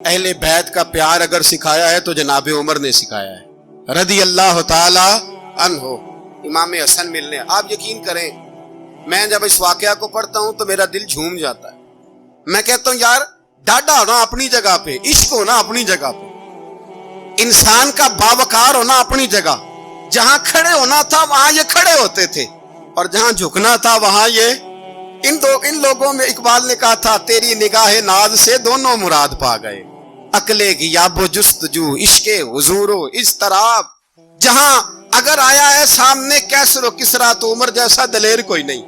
اہل بیت کا پیار اگر سکھایا ہے تو جناب عمر نے سکھایا ہے رضی اللہ تعالی عنہ۔ امام حسن ملنے، آپ یقین کریں میں جب اس واقعہ کو پڑھتا ہوں تو میرا دل جھوم جاتا ہے۔ میں کہتا ہوں یار ڈاڈا ہونا اپنی جگہ پہ، عشق ہونا اپنی جگہ پہ، انسان کا باوقار ہونا اپنی جگہ، جہاں کھڑے ہونا تھا وہاں یہ کھڑے ہوتے تھے اور جہاں جھکنا تھا وہاں یہ ان لوگوں میں اقبال نے کہا تھا تیری نگاہ ناز سے دونوں مراد پا گئے، عقل غیاب و جستجو، عشق حضور و اضطراب۔ جہاں اگر آیا ہے سامنے کیسر و کسرا تو عمر جیسا دلیر کوئی نہیں،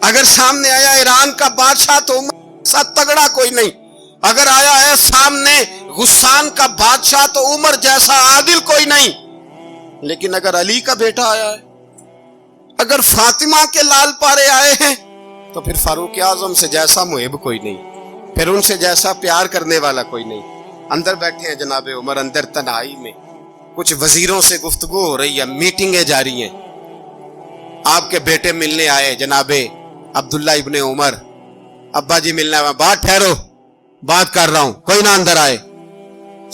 اگر سامنے آیا ایران کا بادشاہ تو عمر جیسا تگڑا کوئی نہیں، اگر آیا ہے سامنے غسان کا بادشاہ تو عمر جیسا عادل کوئی نہیں۔ لیکن اگر علی کا بیٹا آیا ہے، اگر فاطمہ کے لال پارے آئے ہیں تو پھر فاروق اعظم سے جیسا محب کوئی نہیں، پھر ان سے جیسا پیار کرنے والا کوئی نہیں۔ اندر بیٹھے ہیں جناب عمر، اندر تنہائی میں کچھ وزیروں سے گفتگو ہو رہی ہے، میٹنگیں جاری ہیں۔ آپ کے بیٹے ملنے آئے جناب عبداللہ ابن عمر، ابا جی ملنے آئے، بات ٹھہرو بات کر رہا ہوں، کوئی نہ اندر آئے۔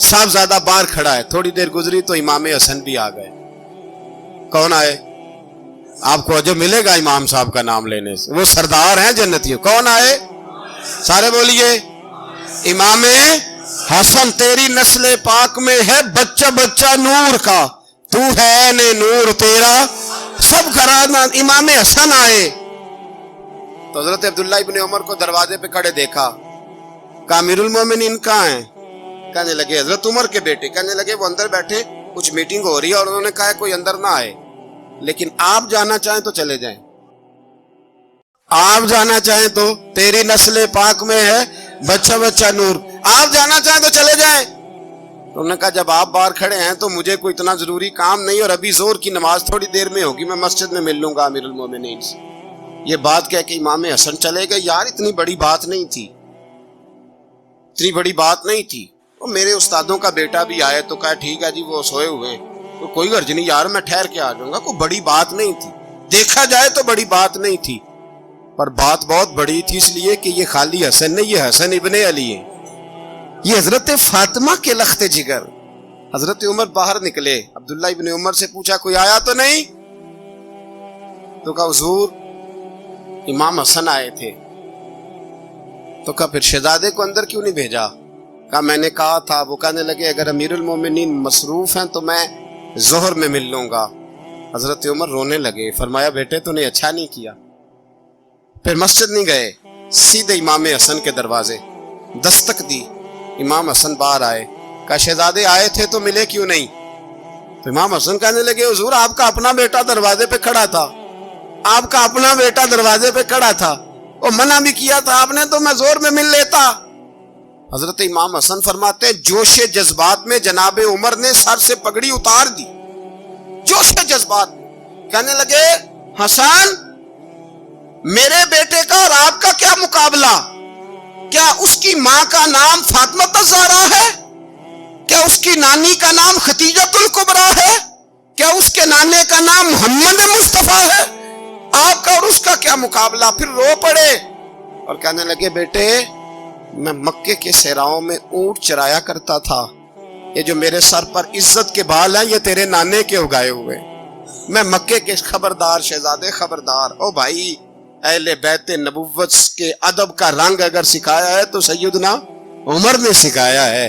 صاحبزادہ باہر کھڑا ہے، تھوڑی دیر گزری تو امام حسن بھی آ گئے۔ کون آئے؟ آپ کو جو ملے گا امام صاحب کا نام لینے سے، وہ سردار ہیں جنتیوں۔ کون آئے؟ سارے بولیے امام حسن، تیری نسل پاک میں ہے بچہ بچہ نور کا، تو ہے نے نور تیرا سب گھرانہ۔ امام حسن آئے تو حضرت عبداللہ ابن عمر کو دروازے پہ کھڑے دیکھا، کہا امیر المومنین کہاں ہیں؟ کہنے لگے حضرت عمر کے بیٹے۔ کہنے لگے وہ اندر بیٹھے، کچھ میٹنگ ہو رہی ہے اور انہوں نے کہا کوئی اندر نہ آئے، لیکن آپ جانا چاہیں تو چلے جائیں، آپ جانا چاہیں تو، تیری نسل پاک میں ہے بچہ بچہ نور، آپ جانا چاہیں تو چلے جائیں۔ انہوں نے کہا جب آپ باہر کھڑے ہیں تو مجھے کوئی اتنا ضروری کام نہیں، اور ابھی زور کی نماز تھوڑی دیر میں ہوگی، میں مسجد میں مل لوں گا امیر المومنین سے۔ یہ بات کہہ کے امام حسن چلے گئے۔ یار اتنی بڑی بات نہیں تھی، اتنی بڑی بات نہیں تھی۔ وہ میرے استادوں کا بیٹا بھی آئے تو کہا ٹھیک ہے جی وہ سوئے ہوئے تو کوئی غرض نہیں یار، میں ٹھہر کے آ جاؤں گا، کوئی بڑی بات نہیں تھی، دیکھا جائے تو بڑی بات نہیں تھی، پر بات بہت بڑی تھی، اس لیے کہ یہ خالی حسن نہیں، یہ حسن ابن علی ہے، یہ حضرت فاطمہ کے لخت جگر۔ حضرت عمر باہر نکلے، عبداللہ ابن عمر سے پوچھا کوئی آیا تو نہیں؟ تو کہا حضور امام حسن آئے تھے۔ تو کہا پھر شہزادے کو اندر کیوں نہیں بھیجا؟ کہا میں نے کہا تھا۔ وہ کہنے لگے اگر امیر المومنین مصروف ہیں تو میں ظہر میں مل لوں گا۔ حضرت عمر رونے لگے، فرمایا بیٹے تو نے اچھا نہیں کیا۔ پھر مسجد نہیں گئے، سیدھے امام حسن کے دروازے دستک دی، امام حسن باہر آئے، کہا شہزادے آئے تھے تو ملے کیوں نہیں؟ تو امام حسن کہنے لگے حضور آپ کا اپنا بیٹا دروازے پہ کھڑا تھا، آپ کا اپنا بیٹا دروازے پہ کھڑا تھا، وہ منع بھی کیا تھا آپ نے تو میں زور میں مل لیتا۔ حضرت امام حسن فرماتے جوش جذبات میں جناب عمر نے سر سے پگڑی اتار دی، جوش جذبات میں کہنے لگے حسن میرے بیٹے کا اور آپ کا کیا مقابلہ؟ کیا اس کی ماں کا نام فاطمہ الزہرا ہے؟ کیا اس کی نانی کا نام ختیجۃ الکبریٰ ہے؟ کیا اس کے نانے کا نام محمد مصطفیٰ ہے؟ آپ کا اور اس کا کیا مقابلہ؟ پھر رو پڑے اور کہنے لگے بیٹے میں مکے کے صحراؤں میں اونٹ چرایا کرتا تھا، یہ جو میرے سر پر عزت کے بال ہیں یہ تیرے نانے کے اگائے ہوئے، میں مکے کے خبردار شہزادے خبردار۔ او بھائی اہل بیت نبوت کے ادب کا رنگ اگر سکھایا ہے تو سیدنا عمر نے سکھایا ہے۔